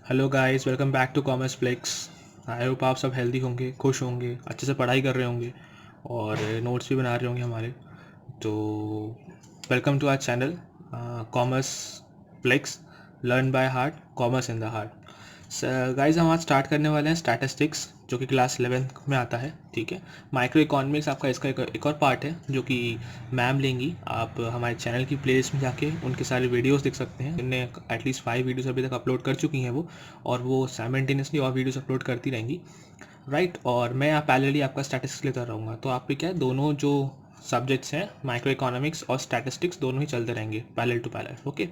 Hello guys, welcome back to commerce flex. I hope आप सब healthy होंगे, खुश होंगे, अच्छे से पढ़ाई कर रहे होंगे और नोट्स भी बना रहे होंगे हमारे। तो welcome to our channel commerce flex, learn by heart, commerce in the heart. Guys, हम आज स्टार्ट करने वाले हैं स्टैटिस्टिक्स, जो कि क्लास 11th में आता है। ठीक है, माइक्रो इकोनॉमिक्स आपका इसका एक और पार्ट है जो कि मैम लेंगी। आप हमारे चैनल की प्लेलिस्ट में जाके उनके सारे वीडियोस देख सकते हैं। इनने एटलीस्ट 5 वीडियोस अभी तक अपलोड कर चुकी हैं वो, और वो साइमल्टेनियसली और वीडियोस अपलोड करती रहेंगी। राइट, और मैं यहाँ पैरेलली आपका स्टैटिस्टिक्स लेता रहूँगा। तो आप पे क्या है, दोनों जो सब्जेक्ट्स हैं माइक्रो इकोनॉमिक्स और स्टैटिस्टिक्स, दोनों ही चलते रहेंगे parallel to parallel. Okay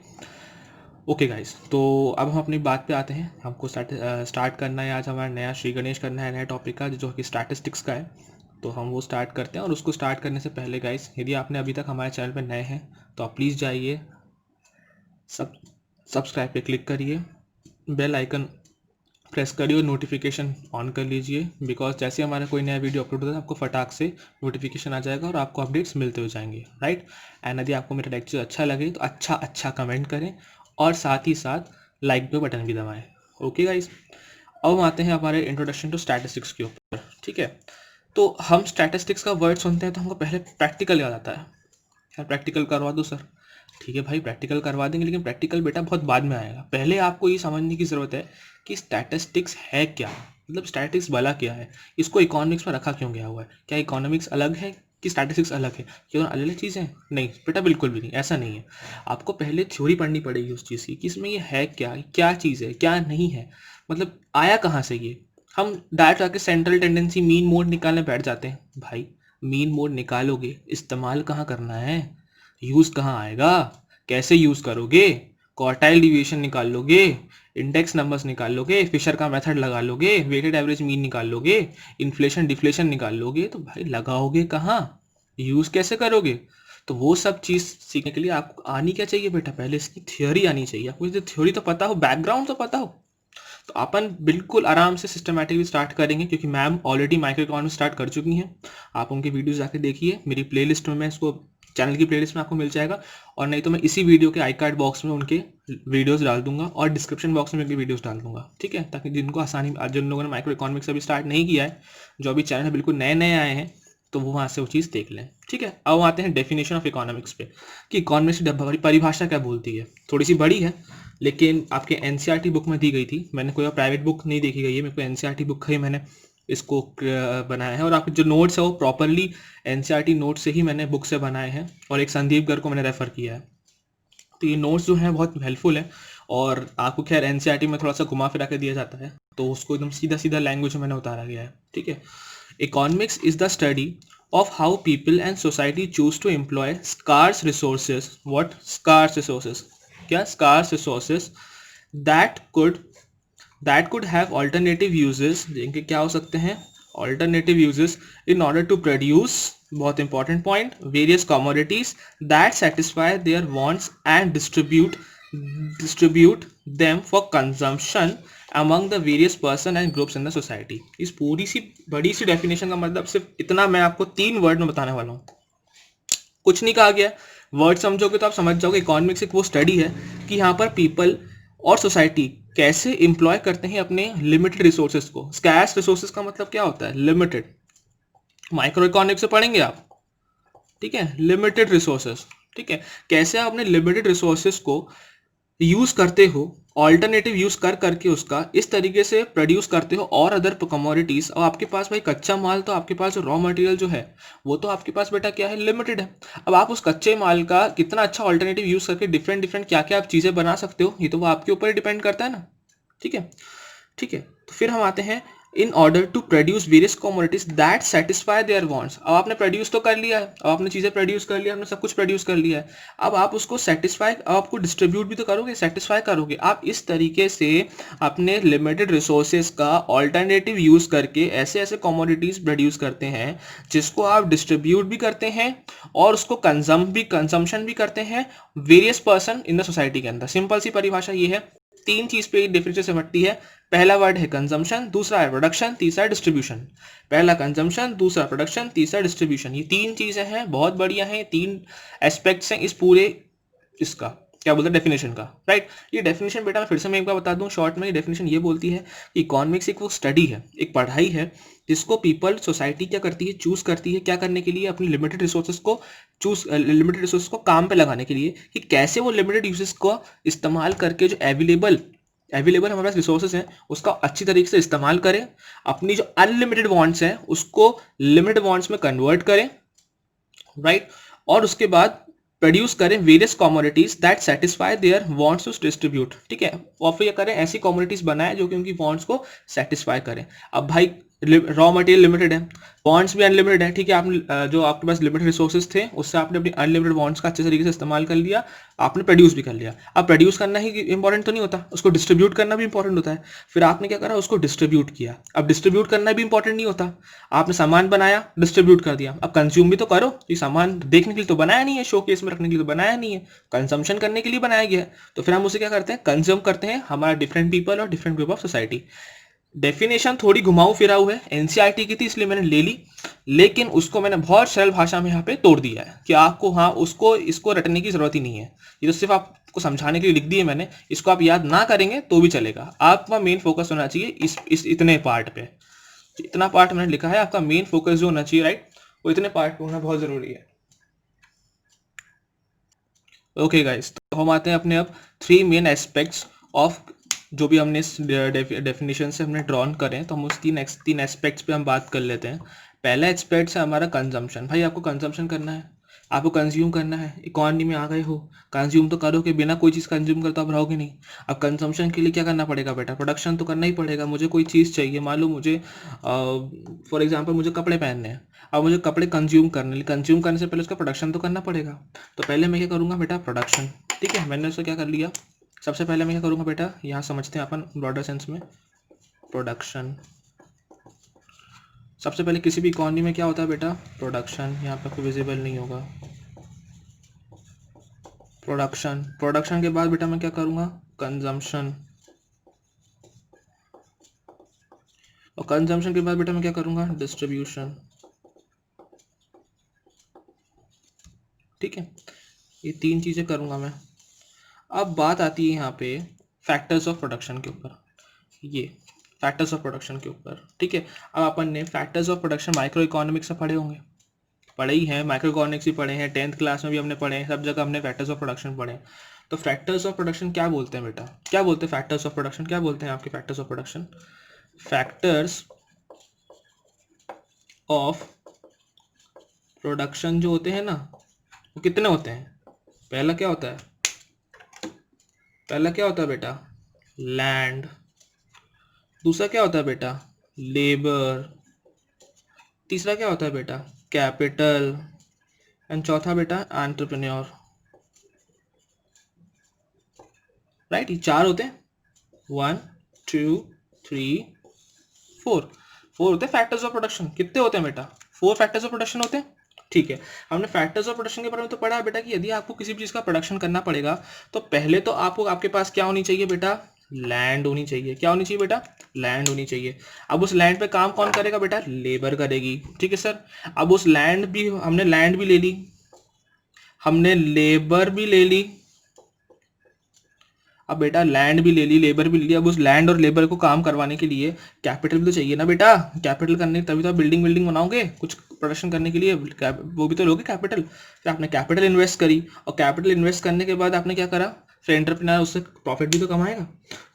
okay guys, तो अब हम अपनी बात पे आते हैं। हमको स्टार्ट करना है आज, हमारा नया श्री गणेश करना है नया टॉपिक का, जो कि स्टैटिस्टिक्स का है। तो हम वो स्टार्ट करते हैं। और उसको स्टार्ट करने से पहले गाइस, यदि आपने अभी तक हमारे चैनल पे नए हैं तो आप प्लीज़ जाइए, सब सब्सक्राइब पे क्लिक करिए, बेल आइकन प्रेस करिए और नोटिफिकेशन ऑन कर लीजिए। बिकॉज जैसे हमारा कोई नया वीडियो अपलोड होता है, आपको फटाक से नोटिफिकेशन आ जाएगा और आपको अपडेट्स मिलते हो जाएंगे। राइट, एंड यदि आपको मेरा लेक्चर अच्छा लगे तो अच्छा कमेंट करें और साथ ही साथ लाइक पे बटन भी दबाएं। ओके गाइस, अब हम आते हैं हमारे इंट्रोडक्शन टू स्टैटिस्टिक्स के ऊपर। ठीक है, तो हम स्टैटिस्टिक्स का वर्ड सुनते हैं तो हमको पहले प्रैक्टिकल याद आता है। यार प्रैक्टिकल करवा दो सर। ठीक है भाई, प्रैक्टिकल करवा देंगे, लेकिन प्रैक्टिकल बेटा बहुत बाद में आएगा। पहले आपको ये समझने की ज़रूरत है कि स्टैटिस्टिक्स है क्या, मतलब स्टैटिस्टिक्स भला क्या है, इसको इकोनॉमिक्स में रखा क्यों गया हुआ है। क्या इकोनॉमिक्स अलग है कि स्टैटिस्टिक्स अलग है, क्यों अलग अलग चीज़ें हैं? नहीं बेटा, बिल्कुल भी नहीं, ऐसा नहीं है। आपको पहले थ्योरी पढ़नी पड़ेगी उस चीज़ की कि इसमें ये है क्या, क्या चीज़ है, क्या नहीं है, मतलब आया कहाँ से ये। हम डायरेक्ट आके सेंट्रल टेंडेंसी मीन मोड निकालने बैठ जाते हैं। भाई मीन मोड निकालोगे, इस्तेमाल कहाँ करना है, यूज़ कहाँ आएगा, कैसे यूज़ करोगे, क्वार्टाइल डिविएशन निकाल लोगे, इंडेक्स नंबर्स निकाल लोगे, फिशर का मेथड लगा लोगे, वेटेड एवरेज मीन निकाल लोगे, इन्फ्लेशन डिफ्लेशन निकाल लोगे, तो भाई लगाओगे कहाँ, यूज़ कैसे करोगे। तो वो सब चीज़ सीखने के लिए आपको आनी क्या चाहिए बेटा, पहले इसकी थ्योरी आनी चाहिए। आपको यदि थ्योरी तो पता हो, बैकग्राउंड तो पता हो, तो अपन बिल्कुल आराम से सिस्टमेटिकली स्टार्ट करेंगे, क्योंकि ma'am already micro economics start कर चुकी हैं। आप उनके वीडियोस जाके देखिए, मेरी प्लेलिस्ट में, मैं इसको चैनल की प्लेलिस्ट में आपको मिल जाएगा, और नहीं तो मैं इसी वीडियो के आई कार्ड बॉक्स में उनके वीडियोस डाल दूंगा और डिस्क्रिप्शन बॉक्स में उनके वीडियोस डाल दूंगा। ठीक है, ताकि जिनको आसानी, जिन लोगों ने माइक्रो इकोनॉमिक्स अभी स्टार्ट नहीं किया है, जो अभी चैनल में बिल्कुल नए नए आए हैं, तो वो वहाँ से वो चीज़ देख लें। ठीक है, अब आते हैं डेफिनेशन ऑफ इकोनॉमिक्स पे, कि इकोनॉमिक्स की परिभाषा क्या बोलती है। थोड़ी सी बड़ी है, लेकिन आपके एनसीईआरटी बुक में दी गई थी। मैंने कोई और प्राइवेट बुक नहीं देखी गई है, मेरे को एनसीईआरटी बुक ही मैंने इसको बनाया है, और आपके जो नोट्स है वो प्रॉपरली एनसीईआरटी नोट से ही मैंने बुक से बनाए हैं, और एक संदीप गर्ग को मैंने रेफ़र किया है। तो ये नोट्स जो हैं बहुत हेल्पफुल है, और आपको खैर एनसीईआरटी में थोड़ा सा घुमा फिरा के दिया जाता है, तो उसको एकदम सीधा सीधा लैंग्वेज में मैंने उतारा गया है। ठीक है, economics is the study of how people and society choose to employ scarce resources. What scarce resources? क्या scarce resources that could have alternative uses, जिनके क्या हो सकते हैं alternative uses, in order to produce, बहुत important point, various commodities that satisfy their wants and distribute them for consumption among the various person and groups in the society. इस पूरी सी बड़ी सी definition का मतलब सिर्फ इतना मैं आपको 3 वर्ड में बताने वाला हूँ, कुछ नहीं कहा गया। वर्ड समझोगे तो आप समझ जाओगे इकोनॉमिक्स एक वो स्टडी है कि यहाँ पर पीपल और सोसाइटी कैसे एम्प्लॉय करते हैं अपने लिमिटेड रिसोर्सेज को। स्कैर्स रिसोर्सेज का मतलब क्या होता है, लिमिटेड। माइक्रो इकोनॉमिक्स से पढ़ेंगे आप। ठीक है, लिमिटेड रिसोर्सेज। ठीक है, कैसे आप अपने लिमिटेड रिसोर्सेज को यूज करते हो, ऑल्टरनेटिव यूज कर करके उसका इस तरीके से प्रोड्यूस करते हो, और अदर कमोडिटीज। और आपके पास भाई कच्चा माल, तो आपके पास रॉ मटेरियल जो है वो तो आपके पास बेटा क्या है, लिमिटेड है। अब आप उस कच्चे माल का कितना अच्छा ऑल्टरनेटिव यूज करके डिफरेंट डिफरेंट क्या क्या आप चीजें बना सकते हो, ये तो वो आपके ऊपर ही डिपेंड करता है ना। ठीक है, ठीक है, तो फिर हम आते हैं in order to produce various commodities that satisfy their wants. अब आपने प्रोड्यूस तो कर लिया है, अब आपने चीज़ें प्रोड्यूस कर लिया, आपने सब कुछ प्रोड्यूस कर लिया है, अब आप उसको सेटिस्फाई, अब आपको डिस्ट्रीब्यूट भी तो करोगे, सेटिस्फाई करोगे। आप इस तरीके से अपने लिमिटेड रिसोर्सेज का ऑल्टरनेटिव यूज करके ऐसे ऐसे कमोडिटीज प्रोड्यूस करते हैं जिसको आप डिस्ट्रीब्यूट भी करते हैं और उसको कंजम्पशन भी करते हैं various person in the society के अंदर। सिंपल सी परिभाषा ये है, 3 चीज पे डिफरेंस से बढ़ती है। पहला वर्ड है कंजम्पशन, दूसरा है प्रोडक्शन, तीसरा डिस्ट्रीब्यूशन। पहला कंजम्पशन, दूसरा प्रोडक्शन, तीसरा डिस्ट्रीब्यूशन। ये 3 चीजें हैं, बहुत बढ़िया हैं, 3 एस्पेक्ट्स हैं इस पूरे इसका। क्या बोलते हैं डेफिनेशन का, राइट। ये डेफिनेशन बेटा मैं फिर से मैं एक बार बता दूं शॉर्ट में। ये डेफिनेशन ये बोलती है कि इकोनॉमिक्स एक वो स्टडी है, एक पढ़ाई है जिसको पीपल सोसाइटी क्या करती है, चूज करती है क्या करने के लिए, अपनी लिमिटेड रिसोर्सेज को लिमिटेड रिसोर्सेज को काम पे लगाने के लिए, कि कैसे वो लिमिटेड यूसेस को इस्तेमाल करके जो अवेलेबल हमारे पास रिसोर्सेज हैं उसका अच्छी तरीके से इस्तेमाल करें, अपनी जो अनलिमिटेड वांट्स हैं उसको लिमिटेड वांट्स में कन्वर्ट करें, राइट। और उसके बाद प्रोड्यूस करें various commodities that satisfy their wants to distribute, ठीक है। और फिर ये करें ऐसी कमोडिटीज बनाए जो कि उनकी वांट्स को सेटिस्फाई करें। अब भाई रॉ मटेरियल लिमिटेड है, वांट्स भी अनलिमिटेड है, ठीक है। आप जो आपके पास लिमिटेड रिसोर्सेज थे उससे आपने अपनी अनलिमिटेड वांट्स का अच्छे तरीके से इस्तेमाल कर लिया, आपने प्रोड्यूस भी कर लिया। अब प्रोड्यूस करना ही इंपॉर्टेंट तो नहीं होता, उसको डिस्ट्रीब्यूट करना भी इंपॉर्टेंट होता है। फिर आपने क्या करा, उसको डिस्ट्रीब्यूट किया। अब डिस्ट्रीब्यूट करना भी इंपॉर्टेंट नहीं होता, आपने सामान बनाया डिस्ट्रीब्यूट कर दिया, अब कंज्यूम भी तो करो। ये सामान देखने के लिए तो बनाया नहीं है, शो केस में रखने के लिए तो बनाया नहीं है, कंजम्पशन करने के लिए बनाया गया है। तो फिर हम उसे क्या करते हैं, कंज्यूम करते हैं, हमारा डिफरेंट पीपल और different group of society. Definition थोड़ी घुमाऊ फिराऊ है, एनसीईआरटी की थी इसलिए मैंने ले ली, लेकिन उसको मैंने बहुत सरल भाषा में यहाँ पे तोड़ दिया है कि आपको हाँ उसको इसको रटने की जरूरत ही नहीं है। ये तो सिर्फ आपको समझाने के लिए लिख दी है मैंने, इसको आप याद ना करेंगे तो भी चलेगा। आपका मेन फोकस होना चाहिए इस इतने पार्ट पे। इतना पार्ट मैंने लिखा है, आपका मेन फोकस जो होना चाहिए, राइट, वो इतने पार्ट पे होना बहुत जरूरी है। ओके गाइस, तो हम आते हैं अपने अब 3 मेन एस्पेक्ट्स ऑफ जो भी हमने इस डेफिनेशन से हमने ड्रॉन करें, तो हम उस तीन एस्पेक्ट्स पे हम बात कर लेते हैं। पहला एस्पेक्ट है हमारा कंजम्पशन। भाई आपको कंजम्पशन करना है, आपको कंज्यूम करना है, इकॉनमी में आ गए हो, कंज्यूम तो करोगे, बिना कोई चीज़ कंज्यूम करते आप रहोगे नहीं। अब कंजम्पशन के लिए क्या करना पड़ेगा बेटा, प्रोडक्शन तो करना ही पड़ेगा। मुझे कोई चीज़ चाहिए, मान लो मुझे फॉर एग्जांपल मुझे कपड़े पहनने हैं, अब मुझे कपड़े कंज्यूम करने से पहले उसका प्रोडक्शन तो करना पड़ेगा। तो पहले मैं क्या करूँगा बेटा, प्रोडक्शन, ठीक है। मैंने उसको क्या कर लिया, सबसे पहले मैं क्या करूँगा बेटा, यहाँ समझते हैं अपन ब्रॉडर सेंस में, प्रोडक्शन। सबसे पहले किसी भी इकॉनमी में क्या होता है बेटा, प्रोडक्शन। यहाँ पे आपको विजिबल नहीं होगा, प्रोडक्शन के बाद बेटा मैं क्या करूँगा, कंजम्पशन। और कंजम्पशन के बाद बेटा मैं क्या करूँगा, डिस्ट्रीब्यूशन, ठीक है। ये 3 चीज़ें करूँगा मैं। अब बात आती है यहाँ पे फैक्टर्स ऑफ प्रोडक्शन के ऊपर, ये फैक्टर्स ऑफ प्रोडक्शन के ऊपर, ठीक है। अब अपन ने factors of production micro economics से पढ़े होंगे, पढ़े ही हैं, माइक्रो इकोनॉमिक्स भी पढ़े हैं, 10th क्लास में भी हमने पढ़े हैं, सब जगह हमने फैक्टर्स ऑफ प्रोडक्शन पढ़े हैं। तो फैक्टर्स ऑफ प्रोडक्शन क्या बोलते हैं बेटा, क्या बोलते हैं फैक्टर्स ऑफ प्रोडक्शन, क्या बोलते हैं आपके factors of production. Factors of production जो होते हैं ना, वो कितने होते हैं। पहला क्या होता है, पहला क्या होता है बेटा, लैंड। दूसरा क्या होता है बेटा, लेबर। तीसरा क्या होता है बेटा, कैपिटल। एंड चौथा बेटा एंटरप्रेन्योर, राइट। ये 4 होते हैं, 1 2 3 4 होते हैं फैक्टर्स ऑफ प्रोडक्शन। कितने होते हैं बेटा, 4 फैक्टर्स ऑफ प्रोडक्शन होते हैं, ठीक है। हमने फैक्टर्स ऑफ प्रोडक्शन के बारे में तो पढ़ा है बेटा कि यदि आपको किसी भी चीज़ का प्रोडक्शन करना पड़ेगा तो पहले तो आपको आपके पास क्या होनी चाहिए बेटा, लैंड होनी चाहिए। क्या होनी चाहिए बेटा, लैंड होनी चाहिए। अब उस लैंड पे काम कौन करेगा बेटा, लेबर करेगी, ठीक है सर। अब उस लैंड भी, हमने लैंड भी ले ली, हमने लेबर भी ले ली। अब बेटा लैंड भी ले ली, लेबर भी ले ली। अब उस लैंड और लेबर को काम करवाने के लिए कैपिटल भी तो चाहिए ना बेटा। कैपिटल करने तभी तो आप बिल्डिंग बनाओगे, कुछ प्रोडक्शन करने के लिए वो भी तो लोगे कैपिटल। फिर आपने कैपिटल इन्वेस्ट करी, और कैपिटल इन्वेस्ट करने के बाद आपने क्या करा, फिर एंटरप्रेन्योर उससे प्रॉफिट भी तो कमाएगा।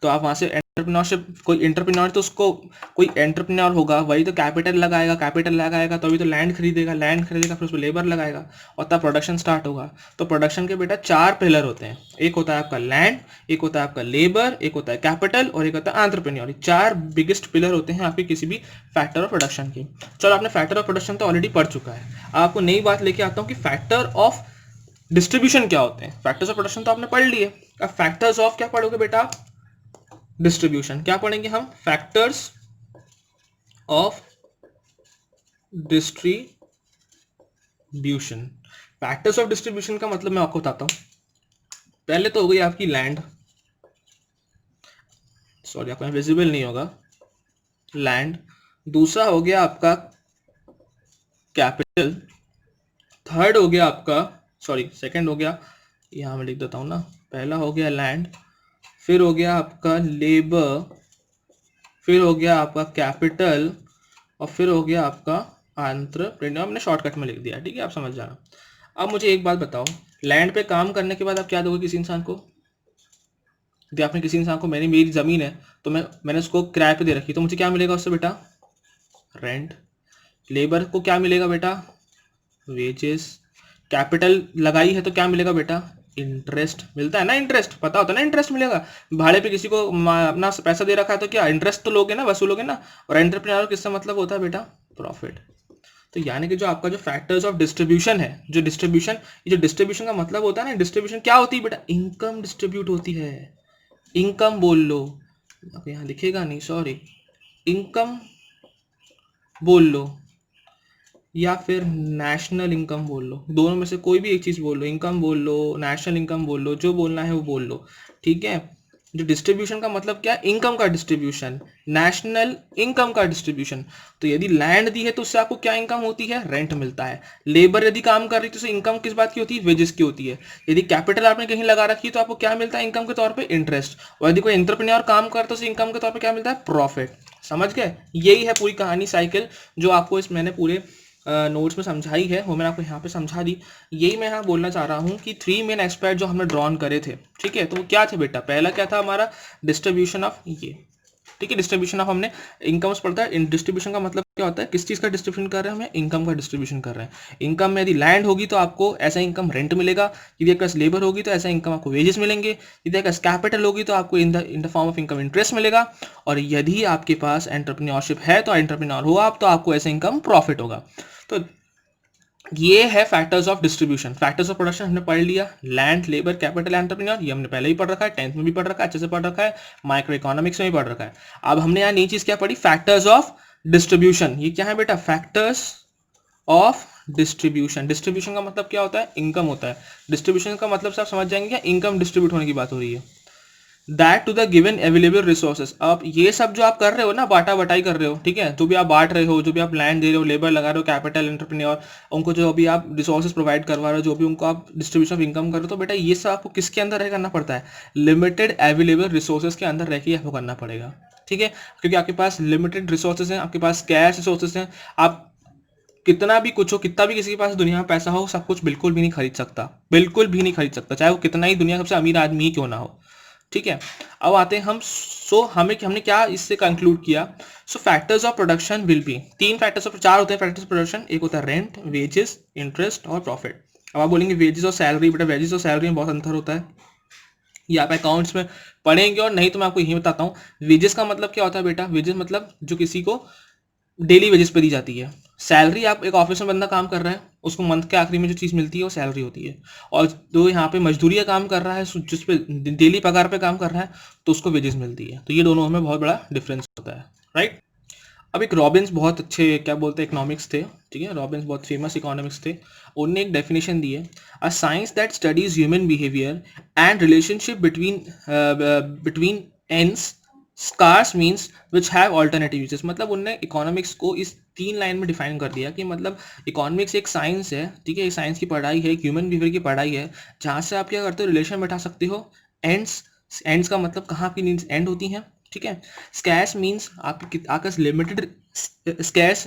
तो आप वहाँ से एंटरप्रेन्योरशिप, कोई एंटरप्रेन्योर तो उसको, कोई एंटरप्रेन्योर होगा वही तो कैपिटल लगाएगा, कैपिटल लगाएगा तो अभी तो लैंड खरीदेगा, लैंड खरीदेगा फिर उसमें लेबर लगाएगा, और तब प्रोडक्शन स्टार्ट होगा। तो प्रोडक्शन के बेटा 4 पिलर होते हैं, एक होता है आपका लैंड, एक होता है आपका लेबर, एक होता है कैपिटल, और एक होता है एंटरप्रेन्योर। 4 बिगेस्ट पिलर होते हैं आपके किसी भी फैक्टर ऑफ प्रोडक्शन के। चलो आपने फैक्टर ऑफ प्रोडक्शन तो ऑलरेडी पढ़ चुका है, आपको नई बात लेके आता हूँ कि फैक्टर ऑफ डिस्ट्रीब्यूशन क्या होते हैं। फैक्टर्स ऑफ प्रोडक्शन तो आपने पढ़ लिए, अब फैक्टर्स ऑफ क्या पढ़ोगे बेटा, डिस्ट्रीब्यूशन। क्या पढ़ेंगे हम, factors of distribution. Factors of distribution का मतलब मैं आपको बताता हूं। पहले तो हो गई आपकी लैंड, सॉरी आपको विजिबल नहीं होगा, लैंड। दूसरा हो गया आपका कैपिटल। थर्ड हो गया आपका, सॉरी सेकंड हो गया यहाँ मैं लिख देता हूँ ना, पहला हो गया लैंड, फिर हो गया आपका लेबर, फिर हो गया आपका कैपिटल, और फिर हो गया आपका एंटरप्रेन्योर। हमने शॉर्टकट में लिख दिया, ठीक है, आप समझ जाना। अब मुझे एक बात बताओ, लैंड पे काम करने के बाद आप क्या दोगे किसी इंसान को? यदि आपने किसी इंसान को, मेरी ज़मीन है तो मैंने उसको किराए पे दे रखी, तो मुझे क्या मिलेगा उससे बेटा? रेंट। लेबर को क्या मिलेगा बेटा? वेजेस। कैपिटल लगाई है तो क्या मिलेगा बेटा? इंटरेस्ट मिलता है ना, इंटरेस्ट पता होता है ना, इंटरेस्ट मिलेगा। भाड़े पे किसी को अपना पैसा दे रखा है तो क्या इंटरेस्ट तो लोगे ना, वसूलोगे ना। और एंटरप्रेन्योर किससे मतलब होता है बेटा? प्रॉफिट। तो यानी कि जो आपका जो फैक्टर्स ऑफ डिस्ट्रीब्यूशन है, जो डिस्ट्रीब्यूशन, ये जो डिस्ट्रीब्यूशन का मतलब होता है ना, डिस्ट्रीब्यूशन क्या होती है बेटा? इनकम डिस्ट्रीब्यूट होती है। इनकम बोल लो, अब यहाँ दिखेगा नहीं, सॉरी, इनकम बोल लो या फिर नेशनल इनकम बोल लो, दोनों में से कोई भी एक चीज़ बोल लो, इनकम बोल लो, नेशनल इनकम बोल लो, जो बोलना है वो बोल लो, ठीक है। जो डिस्ट्रीब्यूशन का मतलब क्या? इनकम का डिस्ट्रीब्यूशन, नेशनल इनकम का डिस्ट्रीब्यूशन। तो यदि लैंड दी है तो उससे आपको क्या इनकम होती है? रेंट मिलता है। लेबर यदि काम कर रही है तो उससे इनकम किस बात की होती है? वेजेस की होती है। यदि कैपिटल आपने कहीं लगा रखी है तो आपको क्या मिलता है इनकम के तौर पर? इंटरेस्ट। और यदि कोई एंटरप्रेन्योर काम करता है तो उसे इनकम के तौर पर क्या मिलता है? प्रॉफिट। समझ गए? यही है पूरी कहानी, साइकिल, जो आपको इस मैंने पूरे नोट्स में समझाई है, वो मैंने आपको यहाँ पे समझा दी। यही मैं यहाँ बोलना चाह रहा हूँ कि 3 मेन एस्पेक्ट जो हमने ड्रॉन करे थे, ठीक है, तो वो क्या थे बेटा? पहला क्या था हमारा? डिस्ट्रीब्यूशन ऑफ ये, ठीक है, डिस्ट्रीब्यूशन ऑफ हमने इनकम्स पढ़ता है। इन डिस्ट्रीब्यूशन का मतलब क्या होता है? किस चीज़ का डिस्ट्रीब्यूशन कर रहे हैं? हमें इनकम का डिस्ट्रीब्यूशन कर रहे हैं। इनकम में यदि लैंड होगी तो आपको ऐसा इनकम रेंट मिलेगा, यदि आपके पास लेबर होगी तो ऐसा इनकम आपको वेजेस मिलेंगे, यदि आपके पास कैपिटल होगी तो आपको in the form of income interest मिलेगा, और यदि आपके पास एंटरप्रेन्योरशिप है तो एंटरप्रेन्योर हो आप, तो आपको ऐसा इनकम प्रॉफिट होगा। तो ये है factors of distribution. Factors of production हमने पढ़ लिया, लैंड, लेबर, कैपिटल, एंटरप्रेन्योर, ये हमने पहले ही पढ़ रखा है, 10th में भी पढ़ रखा है, अच्छे से पढ़ रखा है, माइक्रो इकोनॉमिक्स में भी पढ़ रखा है। अब हमने यहाँ नई चीज क्या पढ़ी? Factors of distribution. ये क्या है बेटा? Factors of distribution. डिस्ट्रीब्यूशन का मतलब क्या होता है? इनकम होता है। डिस्ट्रीब्यूशन का मतलब से आप समझ जाएंगे क्या? इनकम डिस्ट्रीब्यूट होने की बात हो रही है। That to the given available resources. अब ये सब जो आप कर रहे हो ना, बांटा बटाई कर रहे हो, ठीक है, जो भी आप बांट रहे हो, जो भी आप लैंड दे रहे हो, लेबर लगा रहे हो, कैपिटल, एंटरप्रेन्योर, उनको जो अभी आप रिसोर्सेज प्रोवाइड करवा रहे हो, जो भी उनको आप डिस्ट्रीब्यूशन ऑफ इनकम कर रहे हो, तो बेटा ये सब आपको किसके अंदर रह करना पड़ता है? लिमिटेड अवेलेबल रिसोर्सेज के अंदर रह के आपको करना पड़ेगा, ठीक है, क्योंकि आपके पास लिमिटेड रिसोर्सेज हैं, आपके पास कैश रिसोर्सेज हैं। आप कितना भी कुछ हो, कितना भी किसी के पास दुनिया में पैसा हो, सब कुछ बिल्कुल भी नहीं खरीद सकता, बिल्कुल भी नहीं खरीद सकता, चाहे वो कितना ही दुनिया का सबसे अमीर आदमी ही क्यों ना हो, ठीक है। अब आते हैं हम, हमने क्या इससे कंक्लूड किया? सो factors of production will be, 3 factors of, 4 होते हैं फैक्टर्स ऑफ प्रोडक्शन, एक होता है रेंट, वेजेस, इंटरेस्ट और प्रॉफिट। अब आप बोलेंगे वेजेस और सैलरी, बेटा वेजेस और सैलरी में बहुत अंतर होता है, ये आप अकाउंट्स में पढ़ेंगे, और नहीं तो मैं आपको यही बताता हूँ। वेजेस का मतलब क्या होता है बेटा? वेजेस मतलब जो किसी को डेली वेजेस पे दी जाती है। सैलरी, आप एक ऑफिस में बंदा काम कर रहा है, उसको मंथ के आखिरी में जो चीज़ मिलती है वो सैलरी होती है। और जो यहाँ पे मजदूरी का काम कर रहा है, जिस पे डेली पगार पे काम कर रहा है, तो उसको वेजेस मिलती है। तो ये दोनों में बहुत बड़ा डिफरेंस होता है, राइट। अब एक रॉबिन्स बहुत अच्छे क्या बोलते हैं इकोनॉमिक्स थे, ठीक है, रॉबिन्स बहुत फेमस इकोनॉमिक्स थे। उनने एक डेफिनेशन दी है, a science that studies human behaviour and relationship between ends scarce means which have alternative uses. मतलब उनने इकोनॉमिक्स को इस 3 लाइन में डिफाइन कर दिया कि मतलब इकोनॉमिक्स एक साइंस है, ठीक है, एक साइंस की पढ़ाई है, एक ह्यूमन बिहेवियर की पढ़ाई है, जहाँ से आप क्या करते हो? रिलेशन बैठा सकते हो। एंड्स, एंड्स का मतलब कहाँ आपकी नीड्स एंड होती हैं, ठीक है। स्कैश मीन्स आपके पास लिमिटेड स्कैश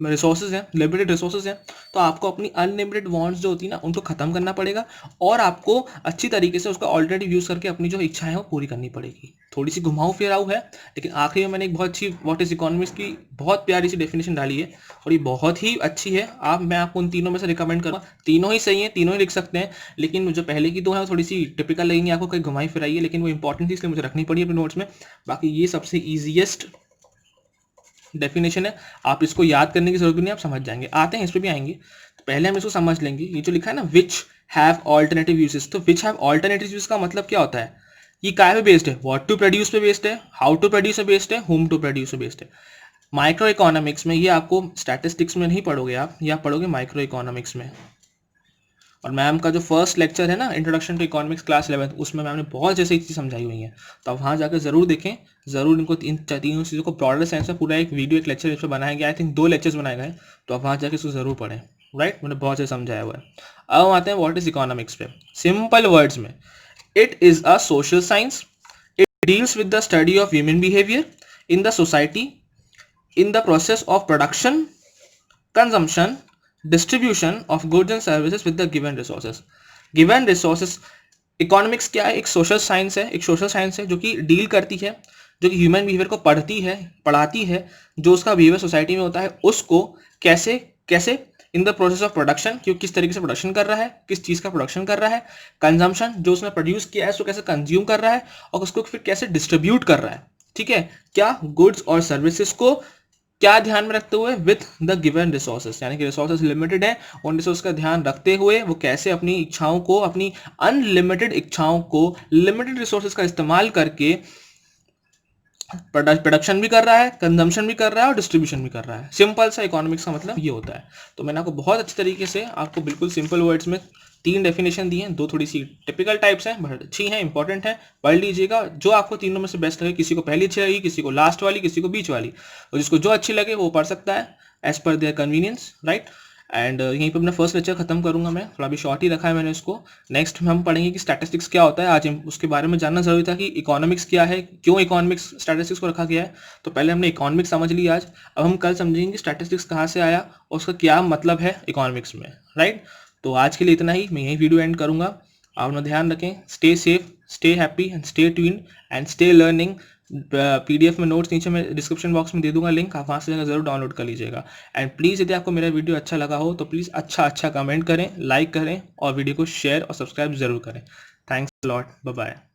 रिसोर्सेज हैं, लिमिटेड रिसोर्सेज हैं, तो आपको अपनी अनलिमिटेड वांट्स जो होती है ना, उनको खत्म करना पड़ेगा, और आपको अच्छी तरीके से उसका ऑल्टरनेटिव यूज करके अपनी जो इच्छाएं हैं वो पूरी करनी पड़ेगी। थोड़ी सी घुमाऊ फिराऊ है, लेकिन आखिर में मैंने एक बहुत अच्छी व्हाट इज इकोनॉमिक्स की बहुत प्यारी सी डेफिनेशन डाली है, और ये बहुत ही अच्छी है। मैं आपको उन तीनों में से रिकमेंड करूँगा, तीनों ही सही है, तीनों ही लिख सकते हैं, लेकिन जो पहले की 2 है वो थोड़ी सी टिपिकल लगेंगी आपको, कहीं घुमाई फिराई है, लेकिन वो इंपॉर्टेंट थी इसलिए मुझे रखनी पड़ी अपने नोट्स में। बाकी ये सबसे ईजिएस्ट डेफिनेशन है, आप इसको याद करने की जरूरत भी नहीं, आप समझ जाएंगे। आते हैं इस पर भी आएंगे, तो पहले हम इसको समझ लेंगे। ये जो लिखा है ना, विच हैव ऑल्टरनेटिव यूजेस, तो विच हैव ऑल्टरनेटिव यूज का मतलब क्या होता है? ये काय पे बेस्ड है? व्हाट टू प्रोड्यूस पे बेस्ड है, हाउ टू प्रोड्यूस पे बेस्ड है, होम टू प्रोड्यूस पे बेस्ड है। माइक्रो इकोनॉमिक्स में ये आपको स्टैटिस्टिक्स में नहीं पढ़ोगे आप, ये आप पढ़ोगे माइक्रो इकोनॉमिक्स में। और मैम का जो फर्स्ट लेक्चर है ना, इंट्रोडक्शन टू इकोनॉमिक्स क्लास 11, उसमें मैम ने बहुत जैसे चीज़ समझाई हुई हैं, तो आप वहाँ जाकर जरूर देखें, जरूर इनको तीनों चीज़ों को ब्रॉडर सेंस में पूरा एक वीडियो, एक लेक्चर इस पर बनाया गया, आई थिंक 2 लेक्चर्स बनाए गए, तो आप वहाँ जाकर इसको जरूर पढ़ें। राइट, मैंने बहुत से समझाया हुआ है। अब हम आते हैं व्हाट इज इकोनॉमिक्स पे। सिंपल वर्ड्स में, it is a social science, it deals with the study of human behaviour in the society in the process of production, consumption, distribution of goods and services with the given resources. Given resources, economics क्या है? एक social science है, एक social science है जो कि deal करती है, जो कि ह्यूमन बिहेवियर को पढ़ाती है, जो उसका बिहेवियर सोसाइटी में होता है उसको कैसे कैसे in the process of production, कि किस तरीके से प्रोडक्शन कर रहा है, किस चीज़ का प्रोडक्शन कर रहा है, कंजम्पशन, जो उसने प्रोड्यूस किया है उसको कैसे कंज्यूम कर रहा है और उसको फिर कैसे डिस्ट्रीब्यूट कर रहा है। ठीक है, क्या गुड्स और सर्विसेज को क्या ध्यान में रखते हुए, विथ द गिवन रिसोर्सेस, यानी कि रिसोर्सेस लिमिटेड है, उन रिसोर्स का ध्यान रखते हुए वो कैसे अपनी इच्छाओं को, अपनी अनलिमिटेड इच्छाओं को लिमिटेड रिसोर्सेस का इस्तेमाल करके प्रोडक्शन भी कर रहा है, कंजम्पशन भी कर रहा है और डिस्ट्रीब्यूशन भी कर रहा है। सिंपल सा इकोनॉमिक्स का मतलब ये होता है। तो मैंने आपको बहुत अच्छी तरीके से, आपको बिल्कुल सिंपल वर्ड्स में 3 डेफिनेशन दी हैं, 2 थोड़ी सी टिपिकल टाइप्स हैं बट अच्छी हैं, इंपॉर्टेंट है, पढ़ लीजिएगा। जो आपको तीनों में से बेस्ट लगे, किसी को पहली अच्छी लगी, किसी को लास्ट वाली, किसी को बीच वाली, और जिसको जो अच्छी लगे वो पढ़ सकता है as per their convenience, right. And यहीं पे अपना फर्स्ट लेक्चर खत्म करूंगा मैं, थोड़ा भी शॉर्ट ही रखा है मैंने इसको। नेक्स्ट में हम पढ़ेंगे कि स्टैटिस्टिक्स क्या होता है। आज उसके बारे में जानना जरूरी था कि इकोनॉमिक्स क्या है, क्यों इकोनॉमिक्स स्टैटिस्टिक्स को रखा गया है। तो पहले हमने इकोनॉमिक्स समझ ली आज, अब हम कल समझेंगे कि स्टैटिस्टिक्स कहाँ से आया और उसका क्या मतलब है इकोनॉमिक्स में, राइट। तो आज के लिए इतना ही, मैं यही वीडियो एंड करूंगा। आप अपना ध्यान रखें, stay safe, stay happy and stay tuned and stay learning. PDF में नोट्स नीचे मैं डिस्क्रिप्शन बॉक्स में दे दूंगा लिंक, आप वहाँ से जरूर डाउनलोड कर लीजिएगा। एंड प्लीज़ यदि आपको मेरा वीडियो अच्छा लगा हो तो प्लीज़ अच्छा कमेंट करें, लाइक करें और वीडियो को शेयर और सब्सक्राइब जरूर करें। Thanks lot, bye bye.